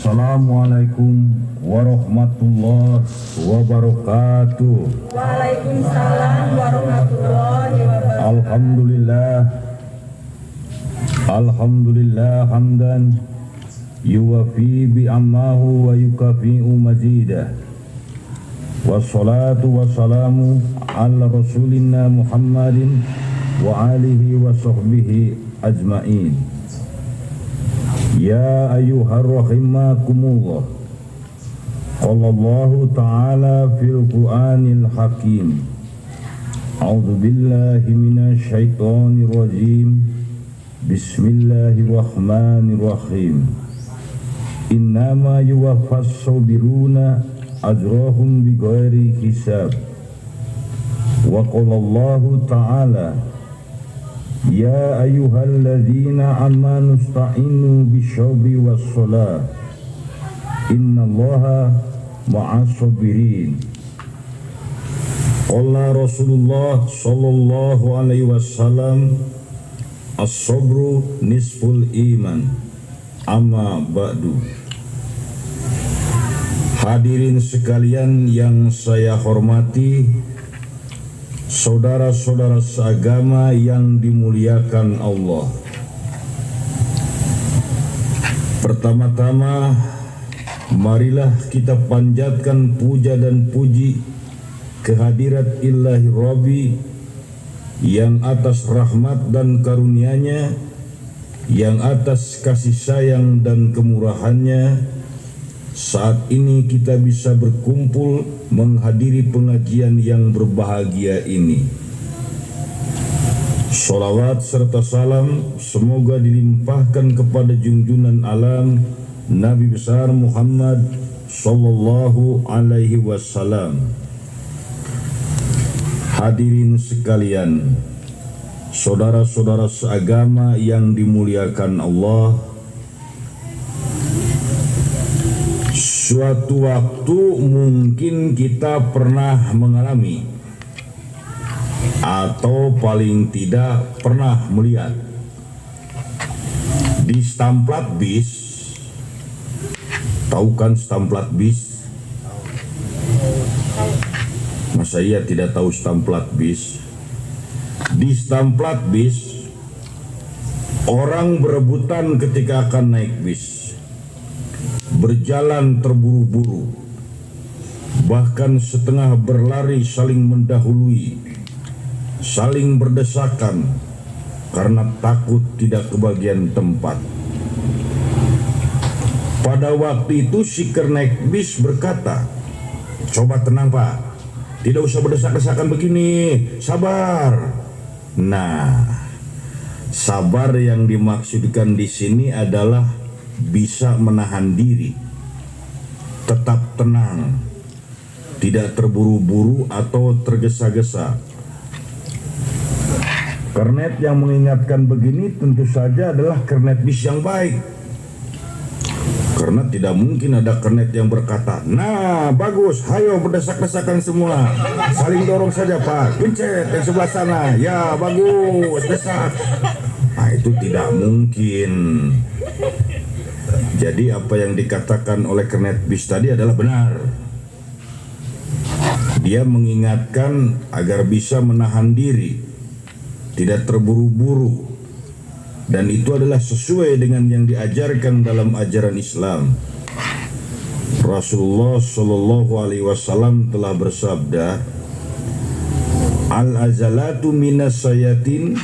Assalamualaikum warahmatullahi wabarakatuh. Waalaikumsalam warahmatullahi wabarakatuh. Alhamdulillah hamdan yuwafi bi'ammahu wa yukafi'u mazidah. Wassalatu wassalamu ala rasulina Muhammadin wa alihi wa sahbihi ajma'in. Ya ayyuhar rahimakumullah. Qala Allah ta'ala fil Qur'anil Hakim. A'udzu billahi minasy syaithanir rajim. Bismillahirrahmanirrahim. Innama yuwaffas sabiruna ajrahum bighairi hisab. Wa qala Allah ta'ala ya ayyuhalladzina amanu ista'inu bisyabri wassalah innallaha ma'as sabirin. Qala Rasulullah sallallahu alaihi wasallam as-sabru nisful iman amma ba'du. Hadirin sekalian yang saya hormati, saudara-saudara seagama yang dimuliakan Allah. Pertama-tama, marilah kita panjatkan puja dan puji kehadirat Ilahi Rabbi yang atas rahmat dan karunia-Nya, yang atas kasih sayang dan kemurahannya, saat ini kita bisa berkumpul menghadiri pengajian yang berbahagia ini. Sholawat serta salam semoga dilimpahkan kepada junjungan alam Nabi besar Muhammad sallallahu alaihi wasallam. Hadirin sekalian, saudara-saudara seagama yang dimuliakan Allah, suatu waktu mungkin kita pernah mengalami atau paling tidak pernah melihat di stemplat bis. Tahu kan stemplat bis? Masa iya tidak tahu stemplat bis? Di stemplat bis orang berebutan ketika akan naik bis, berjalan terburu-buru, bahkan setengah berlari saling mendahului, saling berdesakan karena takut tidak kebagian tempat. Pada waktu itu si kernet bis berkata, "Coba tenang Pak, tidak usah berdesak-desakan begini, sabar." Nah, sabar yang dimaksudkan di sini adalah bisa menahan diri, tetap tenang, tidak terburu-buru atau tergesa-gesa. Kernet yang mengingatkan begini tentu saja adalah kernet bis yang baik. Karena tidak mungkin ada kernet yang berkata, "Nah, bagus, hayo berdesak-desakan semua. Saling dorong saja Pak, pencet yang sebelah sana. Ya, bagus, desak." Nah, itu tidak mungkin. Jadi apa yang dikatakan oleh kernet bis tadi adalah benar. Dia mengingatkan agar bisa menahan diri, tidak terburu-buru, dan itu adalah sesuai dengan yang diajarkan dalam ajaran Islam. Rasulullah Shallallahu Alaihi Wasallam telah bersabda, "Al-azalatu minas sayatin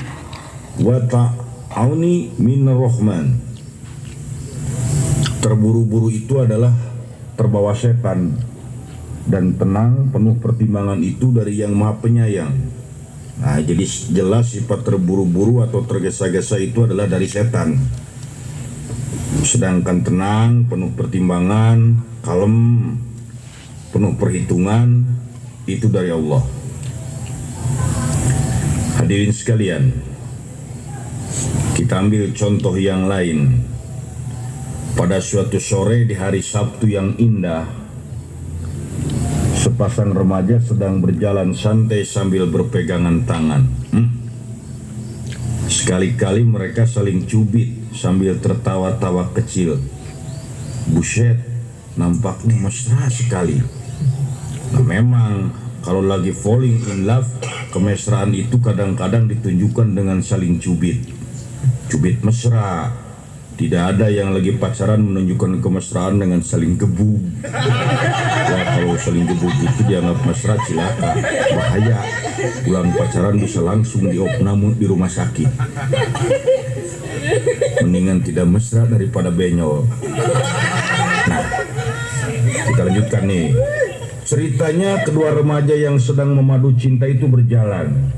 wa ta'auni min rahman." Terburu-buru itu adalah terbawa setan, dan tenang penuh pertimbangan itu dari yang maha penyayang. Nah, jadi jelas sifat terburu-buru atau tergesa-gesa itu adalah dari setan. Sedangkan tenang, penuh pertimbangan, kalem, penuh perhitungan, itu dari Allah. Hadirin sekalian, kita ambil contoh yang lain. Pada suatu sore di hari Sabtu yang indah, sepasang remaja sedang berjalan santai sambil berpegangan tangan. Sekali-kali mereka saling cubit sambil tertawa-tawa kecil. buset, nampaknya mesra sekali. Nah, memang kalau lagi falling in love, kemesraan itu kadang-kadang ditunjukkan dengan saling cubit mesra. Tidak ada yang lagi pacaran menunjukkan kemesraan dengan saling gebuk. Wah, kalau saling gebuk itu dianggap mesra, cilaka, bahaya. Pulang pacaran bisa langsung diopname di rumah sakit. Mendingan tidak mesra daripada benyol. Nah, kita lanjutkan nih. Ceritanya kedua remaja yang sedang memadu cinta itu berjalan.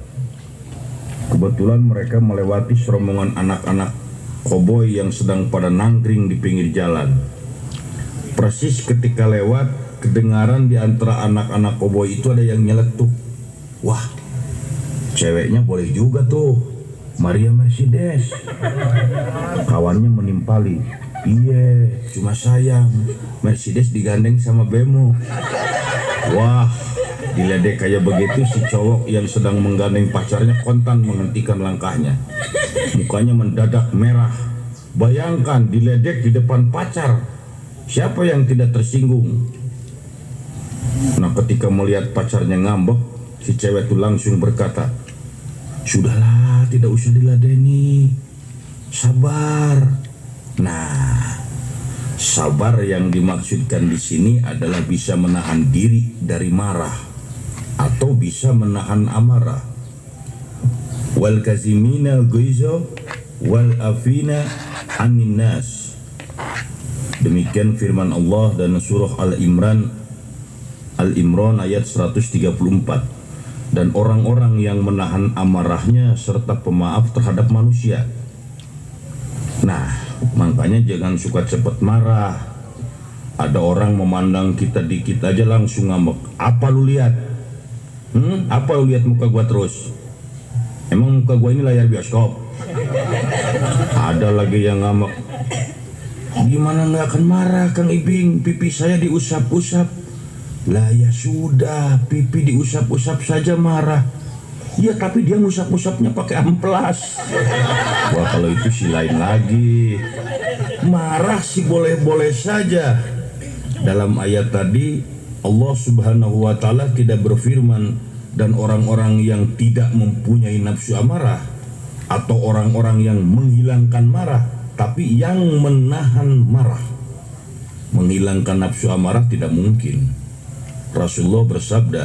Kebetulan mereka melewati serombongan anak-anak koboi yang sedang pada nangkring di pinggir jalan. Persis ketika lewat, kedengaran di antara anak-anak koboi itu ada yang nyeletuk. Wah, ceweknya boleh juga tuh, Maria Mercedes. Kawannya menimpali, iya, cuma sayang Mercedes digandeng sama bemo. Wah, diledek kayak begitu, si cowok yang sedang menggandeng pacarnya kontan menghentikan langkahnya. Mukanya mendadak merah. Bayangkan diledek di depan pacar. Siapa yang tidak tersinggung? Nah, ketika melihat pacarnya ngambek, si cewek itu langsung berkata, sudahlah, tidak usah diladeni, sabar. Nah, sabar yang dimaksudkan di sini adalah bisa menahan diri dari marah atau bisa menahan amarah. Wal kazimina al-ghaiza wal afina 'anil nas. Demikian firman Allah dan surah Al-Imran ayat 134. Dan orang-orang yang menahan amarahnya serta pemaaf terhadap manusia. Nah, makanya jangan suka cepat marah. Ada orang memandang kita dikit aja langsung ngambek. Apa lu lihat? Apa lu lihat muka gua terus? Emang muka gua ini layar bioskop? Ada lagi yang ngambek. Gimana nggak akan marah Kang Ibing? Pipi saya diusap-usap. Lah ya sudah, pipi diusap-usap saja marah. Ya tapi dia ngusap-usapnya pakai amplas. Wah, kalau itu sih lain lagi. Marah sih boleh-boleh saja. Dalam ayat tadi Allah Subhanahu wa Ta'ala tidak berfirman dan orang-orang yang tidak mempunyai nafsu amarah atau orang-orang yang menghilangkan marah, tapi yang menahan marah. Menghilangkan nafsu amarah tidak mungkin. Rasulullah bersabda,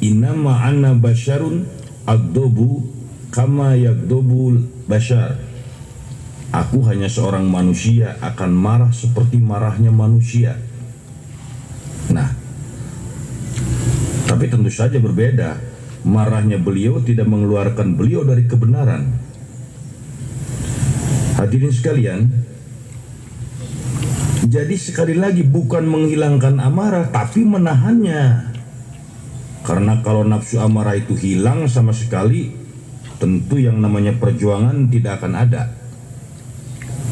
innama ana basyarun agdobu kama yagdobul basyar. Aku hanya seorang manusia, akan marah seperti marahnya manusia. Nah, tapi tentu saja berbeda. Marahnya beliau tidak mengeluarkan beliau dari kebenaran. Hadirin sekalian, jadi sekali lagi bukan menghilangkan amarah, tapi menahannya. Karena kalau nafsu amarah itu hilang sama sekali, tentu yang namanya perjuangan tidak akan ada.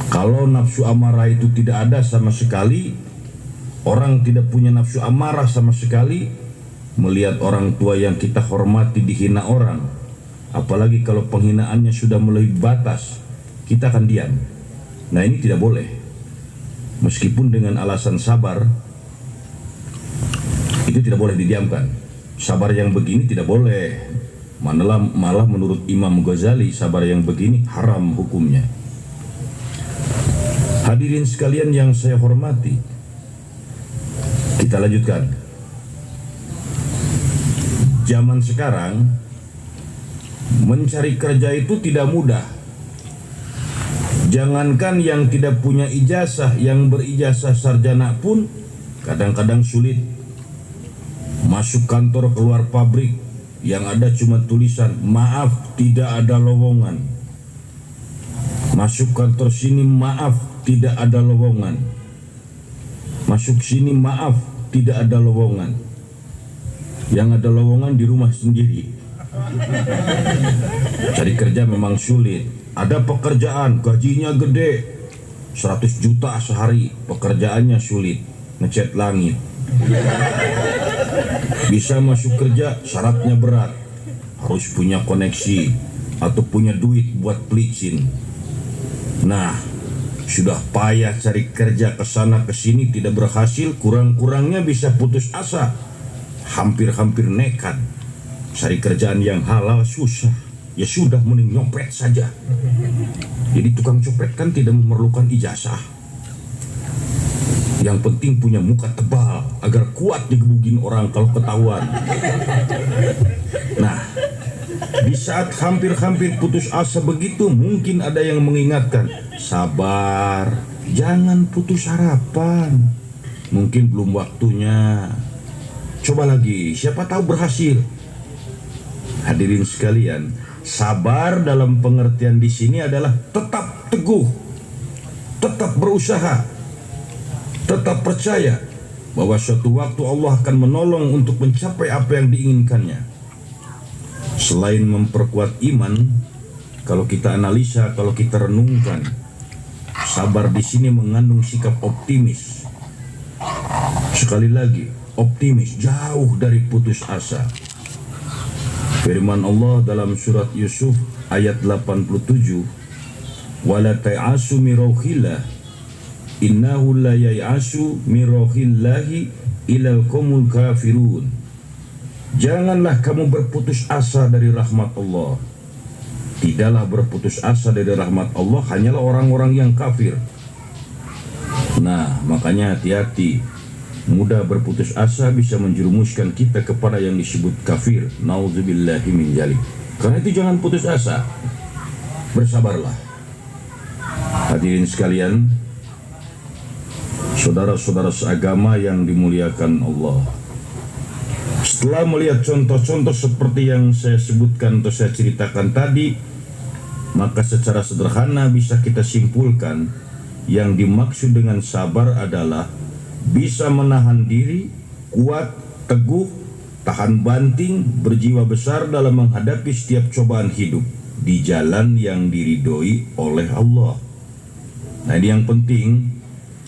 Kalau nafsu amarah itu tidak ada sama sekali, orang tidak punya nafsu amarah sama sekali, melihat orang tua yang kita hormati dihina orang, apalagi kalau penghinaannya sudah melebihi batas, kita akan diam. Nah, ini tidak boleh. Meskipun dengan alasan sabar, itu tidak boleh didiamkan. Sabar yang begini tidak boleh. Malah menurut Imam Ghazali, sabar yang begini haram hukumnya. Hadirin sekalian yang saya hormati, kita lanjutkan. Zaman sekarang mencari kerja itu tidak mudah. Jangankan yang tidak punya ijazah, yang berijazah sarjana pun kadang-kadang sulit. Masuk kantor, keluar pabrik, yang ada cuma tulisan maaf tidak ada lowongan. Masuk kantor sini, maaf tidak ada lowongan. Masuk sini, maaf tidak ada lowongan. Yang ada lowongan di rumah sendiri. Cari kerja memang sulit. Ada pekerjaan, gajinya gede, 100 juta sehari, pekerjaannya sulit, ngecat langit. Bisa masuk kerja, syaratnya berat, harus punya koneksi atau punya duit buat pelicin. Nah, Sudah payah cari kerja ke sana ke sini tidak berhasil, kurang-kurangnya bisa putus asa. Hampir-hampir nekat. Cari kerjaan yang halal susah. Ya sudah, mending nyopet saja. Jadi tukang copet kan tidak memerlukan ijazah. Yang penting punya muka tebal agar kuat digebugin orang kalau ketahuan. Nah, di saat hampir-hampir putus asa begitu, mungkin ada yang mengingatkan, sabar, jangan putus harapan. Mungkin belum waktunya. Coba lagi, siapa tahu berhasil. Hadirin sekalian, sabar dalam pengertian di sini adalah tetap teguh, tetap berusaha, tetap percaya bahwa suatu waktu Allah akan menolong untuk mencapai apa yang diinginkannya. Selain memperkuat iman, kalau kita analisa, kalau kita renungkan, sabar di sini mengandung sikap optimis. Sekali lagi, optimis jauh dari putus asa. Firman Allah dalam surat Yusuf ayat 87, "Wala ta'asu min rauhillah, innahu la ya'asu min rauhillahi ilal qaumul kafirun." Janganlah kamu berputus asa dari rahmat Allah. Tidaklah berputus asa dari rahmat Allah hanyalah orang-orang yang kafir. Nah, makanya hati-hati. Mudah berputus asa bisa menjerumuskan kita kepada yang disebut kafir. Nauzubillahi min dzalik. Karena itu jangan putus asa. Bersabarlah. Hadirin sekalian, saudara-saudara seagama yang dimuliakan Allah. Setelah melihat contoh-contoh seperti yang saya sebutkan atau saya ceritakan tadi, maka secara sederhana bisa kita simpulkan yang dimaksud dengan sabar adalah bisa menahan diri, kuat, teguh, tahan banting, berjiwa besar dalam menghadapi setiap cobaan hidup di jalan yang diridhoi oleh Allah. Nah, ini yang penting,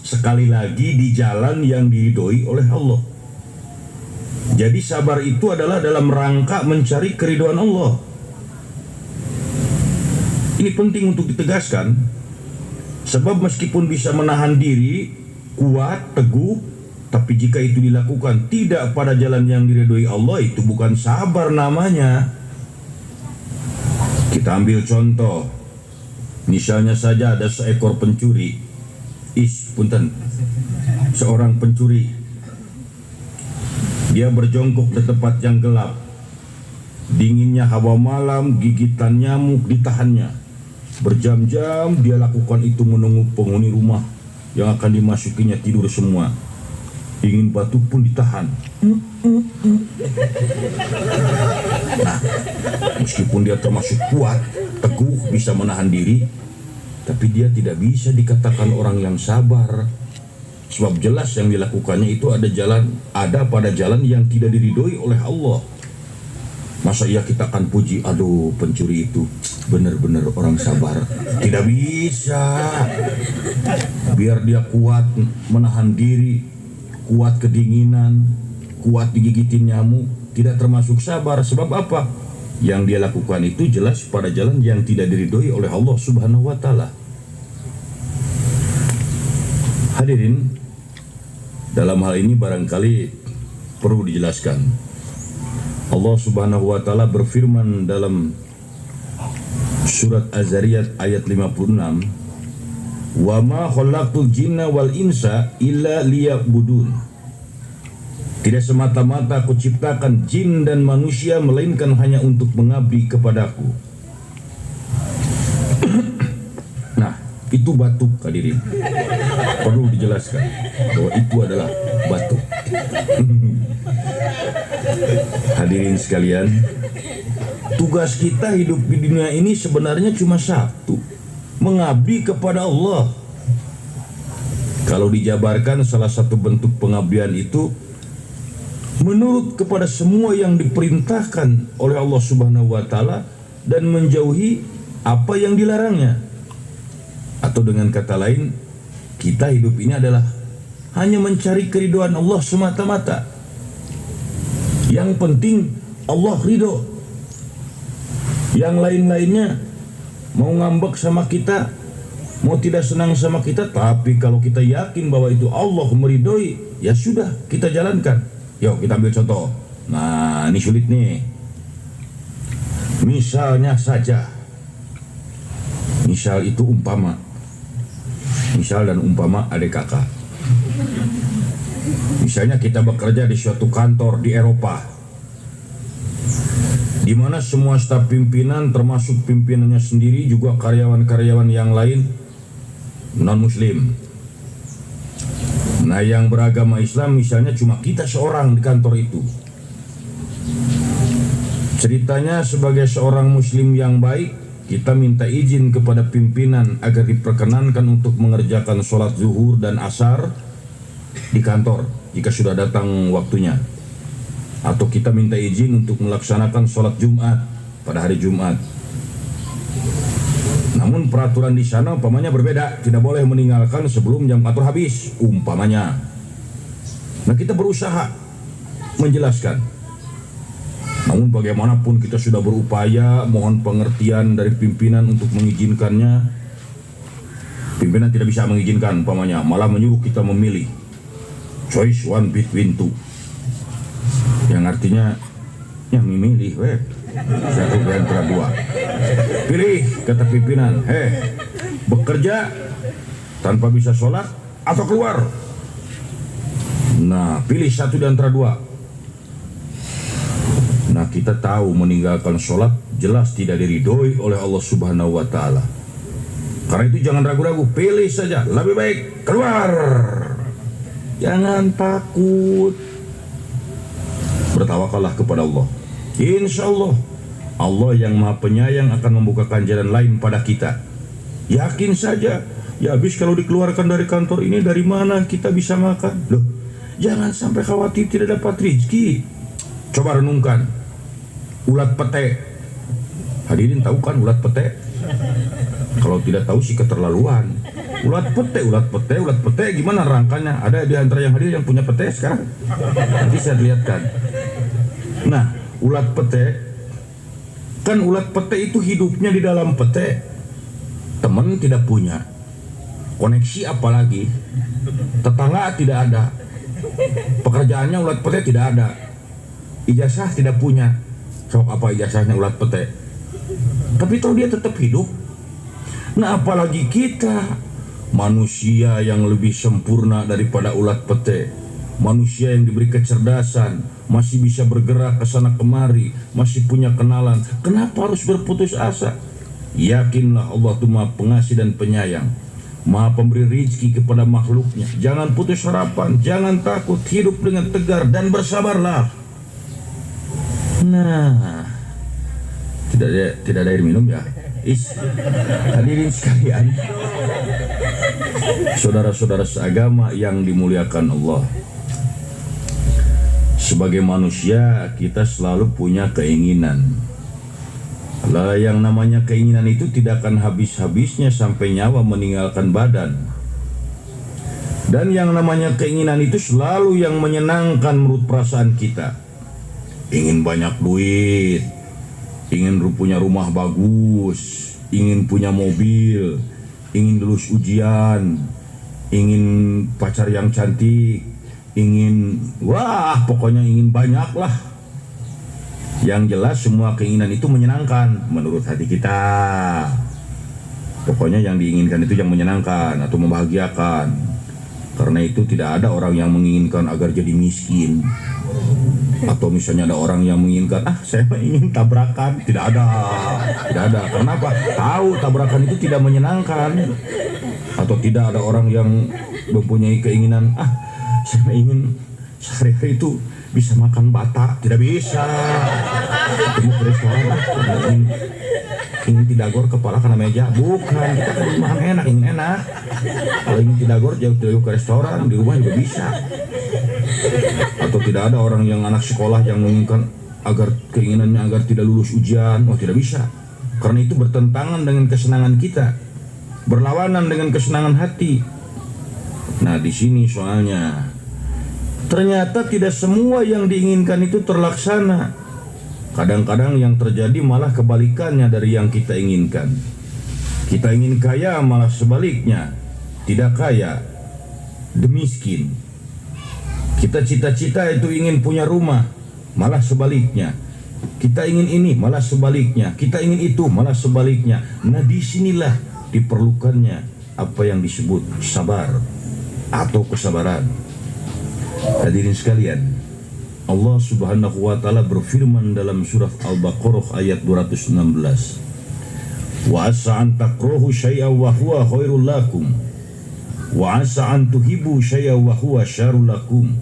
sekali lagi di jalan yang diridhoi oleh Allah. Jadi sabar itu adalah dalam rangka mencari keridhaan Allah. Ini penting untuk ditegaskan, sebab meskipun bisa menahan diri, kuat, teguh, tapi jika itu dilakukan tidak pada jalan yang diridhoi Allah, itu bukan sabar namanya. Kita ambil contoh, misalnya saja ada seekor pencuri, seorang pencuri. Dia berjongkok di tempat yang gelap. Dinginnya hawa malam, gigitan nyamuk ditahannya. Berjam-jam dia lakukan itu menunggu penghuni rumah yang akan dimasukinya tidur semua. Ingin batu pun ditahan. Nah, meskipun dia termasuk kuat, teguh, bisa menahan diri, tapi dia tidak bisa dikatakan orang yang sabar. Sebab jelas yang dilakukannya itu ada pada jalan yang tidak diridhoi oleh Allah. Masa iya kita akan puji, aduh pencuri itu benar-benar orang sabar? Tidak bisa. Biar dia kuat menahan diri, kuat kedinginan, kuat digigitin nyamuk, tidak termasuk sabar. Sebab apa? Yang dia lakukan itu jelas pada jalan yang tidak diridhoi oleh Allah Subhanahu wa Ta'ala. Hadirin, dalam hal ini barangkali perlu dijelaskan. Allah Subhanahu wa Ta'ala berfirman dalam surat Az-Zariyat ayat 56, "Wa ma khalaqtul jinna wal insa illa liya'budun." Tidak semata-mata aku ciptakan jin dan manusia melainkan hanya untuk mengabdi kepadaku. Nah, itu batuk, hadirin. Perlu dijelaskan bahwa itu adalah batuk. Hadirin sekalian, tugas kita hidup di dunia ini sebenarnya cuma satu, mengabdi kepada Allah. Kalau dijabarkan, salah satu bentuk pengabdian itu menurut kepada semua yang diperintahkan oleh Allah Subhanahu wa Ta'ala dan menjauhi apa yang dilarangnya. Atau dengan kata lain, kita hidup ini adalah hanya mencari keridhaan Allah semata-mata. Yang penting Allah ridho. Yang lain-lainnya mau ngambek sama kita, mau tidak senang sama kita, tapi kalau kita yakin bahwa itu Allah meridhoi, ya sudah, kita jalankan. Yuk kita ambil contoh. Nah, ini sulit nih. Misalnya saja, misal itu umpama, misal dan umpama adik kakak. Misalnya kita bekerja di suatu kantor di Eropa, di mana semua staf pimpinan termasuk pimpinannya sendiri juga karyawan-karyawan yang lain non-muslim. Nah, yang beragama Islam misalnya cuma kita seorang di kantor itu. Ceritanya sebagai seorang muslim yang baik, kita minta izin kepada pimpinan agar diperkenankan untuk mengerjakan sholat zuhur dan asar di kantor jika sudah datang waktunya. Atau kita minta izin untuk melaksanakan sholat Jumat pada hari Jumat. Namun peraturan di sana umpamanya berbeda, tidak boleh meninggalkan sebelum jam kantor habis, umpamanya. Nah, kita berusaha menjelaskan. Namun bagaimanapun kita sudah berupaya mohon pengertian dari pimpinan untuk mengizinkannya. Pimpinan tidak bisa mengizinkan umpamanya, malah menyuruh kita memilih choice one between two, yang artinya yang memilih satu di antara dua. Pilih, kata pimpinan, bekerja tanpa bisa sholat atau keluar. Nah, pilih satu di antara dua. Nah, kita tahu meninggalkan sholat jelas tidak diridhoi oleh Allah Subhanahu wa Ta'ala. Karena itu jangan ragu-ragu, pilih saja, lebih baik keluar. Jangan takut, bertawakallah kepada Allah. Insya Allah, Allah yang Maha Penyayang akan membukakan jalan lain pada kita. Yakin saja, ya habis kalau dikeluarkan dari kantor ini, dari mana kita bisa makan? Loh, jangan sampai khawatir tidak dapat rezeki. Coba renungkan, ulat pete. Hadirin tahu kan ulat pete? Kalau tidak tahu sih keterlaluan. Ulat pete gimana rangkanya? Ada di antara yang hadir yang punya pete sekarang? Nanti saya lihatkan. Nah, ulat pete, kan ulat pete itu hidupnya di dalam pete. Teman tidak punya, koneksi apalagi, tetangga tidak ada, pekerjaannya ulat pete tidak ada, ijazah tidak punya. Sok apa ijazahnya ulat pete? Tapi tahu dia tetap hidup. Nah, apalagi kita, manusia yang lebih sempurna daripada ulat pete, manusia yang diberi kecerdasan, masih bisa bergerak ke sana kemari, masih punya kenalan. Kenapa harus berputus asa? Yakinlah Allah itu Maha Pengasih dan Penyayang, Maha Pemberi rezeki kepada makhluknya. Jangan putus harapan, jangan takut, hidup dengan tegar dan bersabarlah. Nah, tidak ada air minum ya. Hadirin sekalian, saudara-saudara seagama yang dimuliakan Allah. Sebagai manusia kita selalu punya keinginan. Lah, yang namanya keinginan itu tidak akan habis-habisnya sampai nyawa meninggalkan badan. Dan yang namanya keinginan itu selalu yang menyenangkan menurut perasaan kita. Ingin banyak duit, ingin punya rumah bagus, ingin punya mobil, ingin lulus ujian, ingin pacar yang cantik, ingin, pokoknya ingin banyak lah. Yang jelas semua keinginan itu menyenangkan menurut hati kita. Pokoknya yang diinginkan itu yang menyenangkan atau membahagiakan. Karena itu tidak ada orang yang menginginkan agar jadi miskin. Atau misalnya ada orang yang menginginkan, saya ingin tabrakan. Tidak ada. Kenapa? Tahu tabrakan itu tidak menyenangkan. Atau tidak ada orang yang mempunyai keinginan, saya ingin sehari-hari itu bisa makan bata. Tidak bisa. Ketemu ke restoran, ingin tidagor kepala kena meja. Bukan, kita kan makan enak, ingin enak. Kalau ingin tidagor jauh-jauh ke restoran, di rumah juga bisa. Atau tidak ada orang yang anak sekolah yang menginginkan agar keinginannya agar tidak lulus ujian. Tidak bisa, karena itu bertentangan dengan kesenangan kita, berlawanan dengan kesenangan hati. Nah, di sini soalnya ternyata tidak semua yang diinginkan itu terlaksana. Kadang-kadang yang terjadi malah kebalikannya dari yang kita inginkan. Kita ingin kaya, malah sebaliknya. Tidak kaya, miskin. Kita cita-cita itu ingin punya rumah, malah sebaliknya. Kita ingin ini, malah sebaliknya. Kita ingin itu, malah sebaliknya. Nah, disinilah diperlukannya apa yang disebut sabar atau kesabaran. Hadirin sekalian, Allah Subhanahu wa taala berfirman dalam surah Al-Baqarah ayat 216. Wa asa an takrahu syai'an wa huwa khairul lakum wa asa an tuhibbu syai'an wa huwa syarrul lakum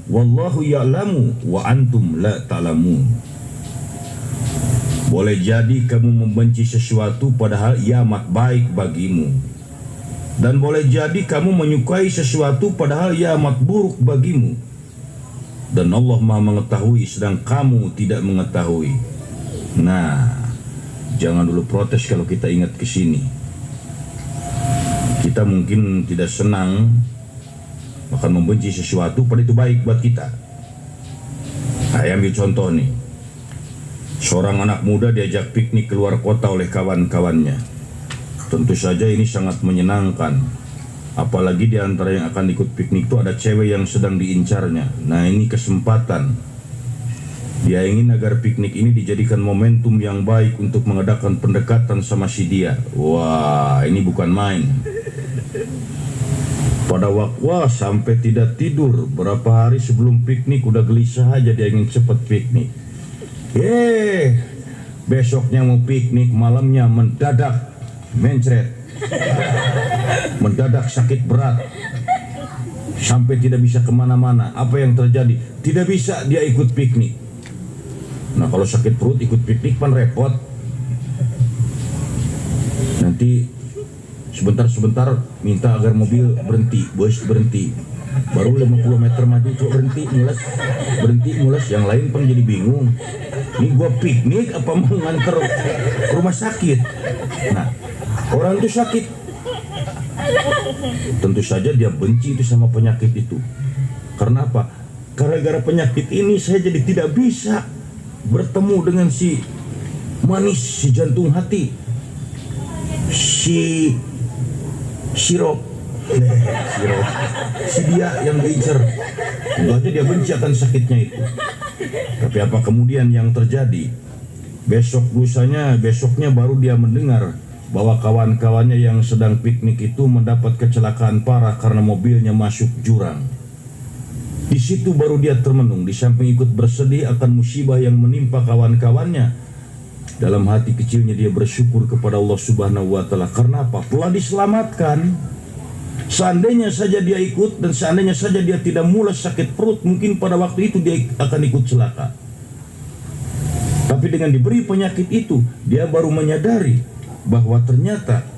wallahu ya'lamu wa antum la ta'lamun. Boleh jadi kamu membenci sesuatu padahal ia amat baik bagimu, dan boleh jadi kamu menyukai sesuatu padahal ia amat buruk bagimu, dan Allah Maha mengetahui sedang kamu tidak mengetahui. Nah, jangan dulu protes kalau kita ingat ke sini. Kita mungkin tidak senang, bahkan membenci sesuatu padahal itu baik buat kita. Saya ambil contoh nih. Seorang anak muda diajak piknik keluar kota oleh kawan-kawannya. Tentu saja ini sangat menyenangkan. Apalagi di antara yang akan ikut piknik itu ada cewek yang sedang diincarnya. Nah, ini kesempatan. Dia ingin agar piknik ini dijadikan momentum yang baik untuk mengadakan pendekatan sama si dia. Wah, ini bukan main. Pada waktu sampai tidak tidur berapa hari sebelum piknik udah gelisah aja dia ingin cepat piknik. Besoknya mau piknik, malamnya mendadak mencret, mendadak sakit berat, sampai tidak bisa kemana-mana. Apa yang terjadi? Tidak bisa dia ikut piknik. Nah, kalau sakit perut ikut piknik kan repot. Nanti sebentar-sebentar minta agar mobil berhenti, bus berhenti. Baru 50 meter maju kok berhenti mules, yang lain pun jadi bingung. Ini gua piknik apa mau nganter ke rumah sakit? Nah, orang itu sakit. Tentu saja dia benci itu sama penyakit itu. Karena apa? Gara-gara penyakit ini saya jadi tidak bisa bertemu dengan si manis, si jantung hati, si sirop, si dia yang diincar. Tentu aja dia benci akan sakitnya itu. Tapi apa kemudian yang terjadi? Besoknya baru dia mendengar bahwa kawan-kawannya yang sedang piknik itu mendapat kecelakaan parah karena mobilnya masuk jurang. Di situ baru dia termenung, di samping ikut bersedih akan musibah yang menimpa kawan-kawannya. Dalam hati kecilnya dia bersyukur kepada Allah Subhanahu wa taala. Karena apa? Telah diselamatkan. Seandainya saja dia ikut dan seandainya saja dia tidak mules sakit perut, mungkin pada waktu itu dia akan ikut celaka. Tapi dengan diberi penyakit itu, dia baru menyadari bahwa ternyata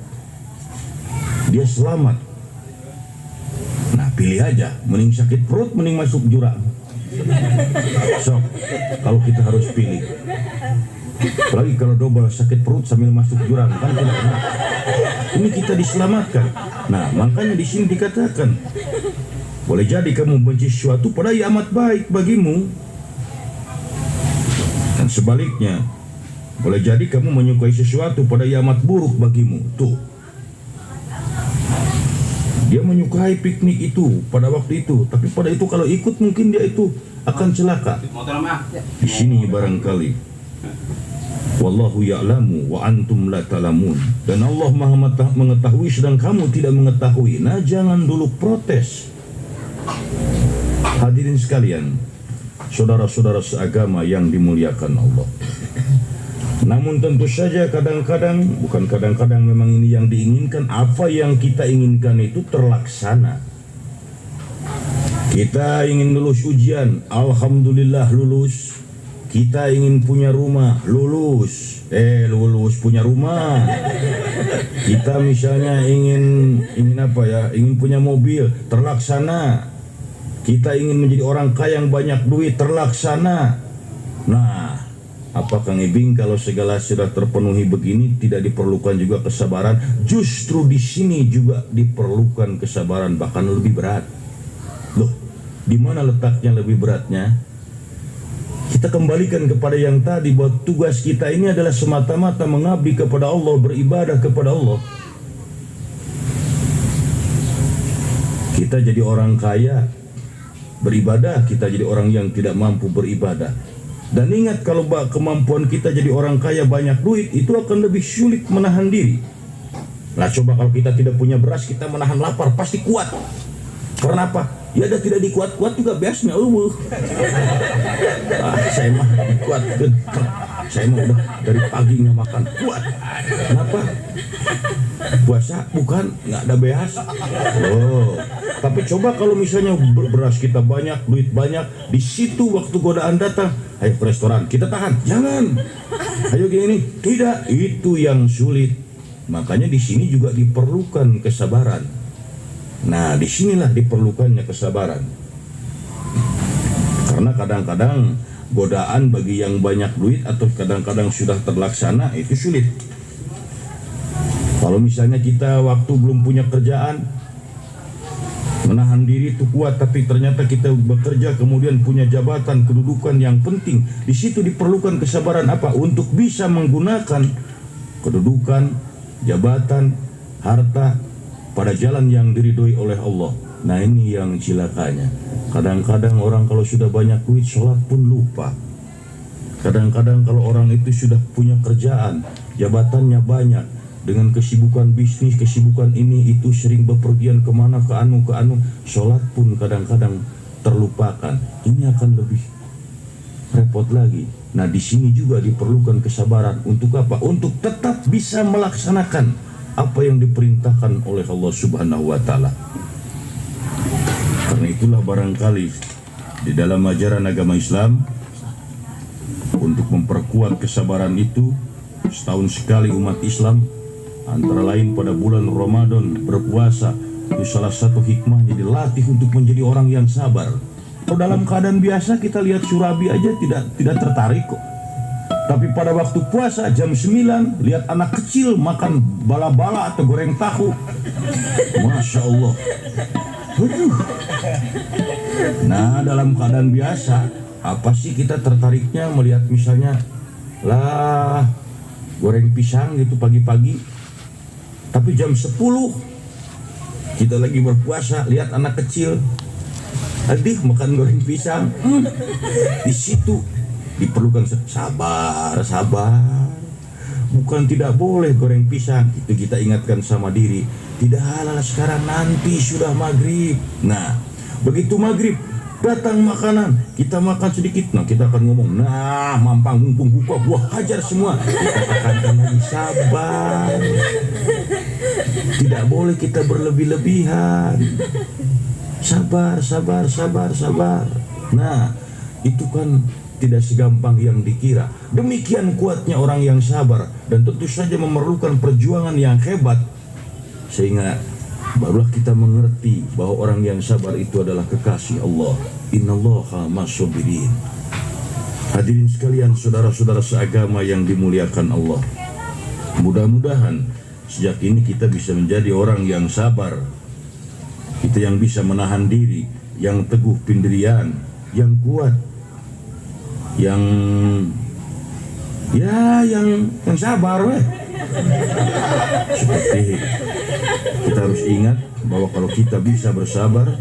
dia selamat. Nah, pilih aja, mending sakit perut, mending masuk jurang. So, kalau kita harus pilih. Apalagi kalau double sakit perut sambil masuk jurang, kan tidak enak. Ini kita diselamatkan. Nah, makanya di sini dikatakan, boleh jadi kamu benci sesuatu padahal ia amat baik bagimu. Dan sebaliknya, boleh jadi kamu menyukai sesuatu padahal ia amat buruk bagimu. Tuh. Dia menyukai piknik itu pada waktu itu, tapi pada itu kalau ikut mungkin dia itu akan celaka. Di sini barangkali wallahu ya'lamu wa antum la ta'lamun. Dan Allah Maha mengetahui sedang kamu tidak mengetahui. Nah, jangan dulu protes. Hadirin sekalian, saudara-saudara seagama yang dimuliakan Allah. Namun tentu saja bukan kadang-kadang memang ini yang diinginkan. Apa yang kita inginkan itu terlaksana. Kita ingin lulus ujian, alhamdulillah lulus. Kita ingin punya rumah, lulus punya rumah. Kita misalnya ingin punya mobil, terlaksana. Kita ingin menjadi orang kaya yang banyak duit, terlaksana. Nah, apa Kang Ibing kalau segala sudah terpenuhi begini tidak diperlukan juga kesabaran? Justru di sini juga diperlukan kesabaran, bahkan lebih berat. Loh, di mana letaknya lebih beratnya? Kita kembalikan kepada yang tadi, bahwa tugas kita ini adalah semata-mata mengabdi kepada Allah, beribadah kepada Allah. Kita jadi orang kaya beribadah, kita jadi orang yang tidak mampu beribadah. Dan ingat, kalau kemampuan kita jadi orang kaya banyak duit, itu akan lebih sulit menahan diri. Nah coba kalau kita tidak punya beras, kita menahan lapar pasti kuat. Karena apa? Ya ada tidak dikuat-kuat juga biasanya. Saya mah kuat, saya mah udah dari pagi nggak makan, kuat. Kenapa? Puasa bukan, nggak ada beas. Tapi coba kalau misalnya beras kita banyak, duit banyak, di situ waktu godaan datang, ayo ke restoran, kita tahan, jangan. Ayo gini, tidak, itu yang sulit. Makanya di sini juga diperlukan kesabaran. Nah, disinilah diperlukannya kesabaran. Karena kadang-kadang godaan bagi yang banyak duit atau kadang-kadang sudah terlaksana itu sulit. Kalau misalnya kita waktu belum punya kerjaan, menahan diri itu kuat, tapi ternyata kita bekerja kemudian punya jabatan, kedudukan yang penting. Di situ diperlukan kesabaran apa? Untuk bisa menggunakan kedudukan, jabatan, harta pada jalan yang diridhoi oleh Allah. Nah ini yang cilakanya. Kadang-kadang orang kalau sudah banyak duit, sholat pun lupa. Kadang-kadang kalau orang itu sudah punya kerjaan, jabatannya banyak, dengan kesibukan bisnis, kesibukan ini itu sering bepergian kemana, ke anu, sholat pun kadang-kadang terlupakan. Ini akan lebih repot lagi. Nah di sini juga diperlukan kesabaran. Untuk apa? Untuk tetap bisa melaksanakan apa yang diperintahkan oleh Allah Subhanahu wa Ta'ala. Karena itulah barangkali di dalam ajaran agama Islam, untuk memperkuat kesabaran itu, setahun sekali umat Islam antara lain pada bulan Ramadan berpuasa. Itu salah satu hikmahnya, dilatih untuk menjadi orang yang sabar. Kalau dalam keadaan biasa kita lihat surabi aja tidak tertarik kok. Tapi pada waktu puasa jam 9 lihat anak kecil makan bala-bala atau goreng tahu, Masya Allah. Nah dalam keadaan biasa apa sih kita tertariknya melihat misalnya lah goreng pisang gitu pagi-pagi. Tapi jam 10 kita lagi berpuasa lihat anak kecil adik makan goreng pisang. Di situ diperlukan sabar. Bukan tidak boleh goreng pisang, itu kita ingatkan sama diri. Tidak halal sekarang, nanti sudah maghrib. Nah begitu maghrib datang makanan, kita makan sedikit. Nah kita akan ngomong, nah mampang mumpung buka, gua hajar semua. Kita tekankan lagi, sabar. Tidak boleh kita berlebih-lebihan. Sabar. Nah itu kan tidak segampang yang dikira. Demikian kuatnya orang yang sabar, dan tentu saja memerlukan perjuangan yang hebat, sehingga barulah kita mengerti bahwa orang yang sabar itu adalah kekasih Allah. Innallaha ma'as-sabirin. Hadirin sekalian, saudara-saudara seagama yang dimuliakan Allah, mudah-mudahan sejak ini kita bisa menjadi orang yang sabar. Kita yang bisa menahan diri, yang teguh pendirian, yang kuat, yang sabar seperti kita harus ingat bahwa kalau kita bisa bersabar,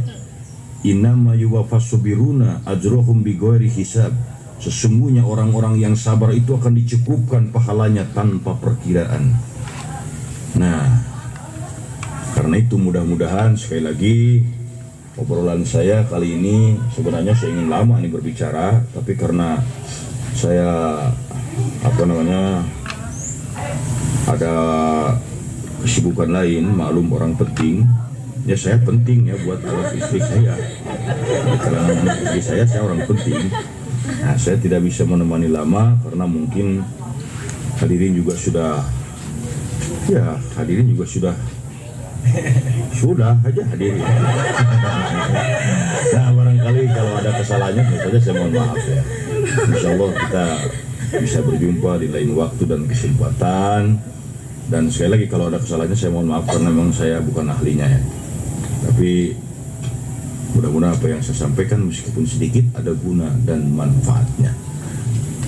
innama yuwaffas-sabiruna ajrohum bighairi hisab. Sesungguhnya orang-orang yang sabar itu akan dicukupkan pahalanya tanpa perkiraan. Nah, karena itu mudah-mudahan sekali lagi obrolan saya kali ini, sebenarnya saya ingin lama nih berbicara, tapi karena saya ada kesibukan lain, maklum orang penting, ya saya penting ya buat anak istri saya. Karena anak istri saya orang penting. Nah, saya tidak bisa menemani lama karena mungkin hadirin juga sudah aja hadirin. Nah barangkali kalau ada kesalahannya tentu saja saya mohon maaf ya. Insya Allah kita bisa berjumpa di lain waktu dan kesempatan. Dan sekali lagi kalau ada kesalahannya saya mohon maaf karena memang saya bukan ahlinya ya. Tapi mudah-mudahan apa yang saya sampaikan meskipun sedikit ada guna dan manfaatnya.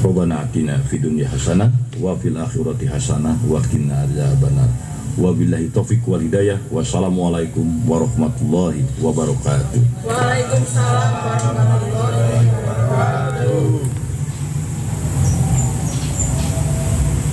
Rabbana atina fid dunya hasanah wa fil akhirati hasanah wa qina adzabannar. Wabillahi taufiq wal hidayah. Wassalamualaikum warahmatullahi wabarakatuh. Waalaikumsalam warahmatullahi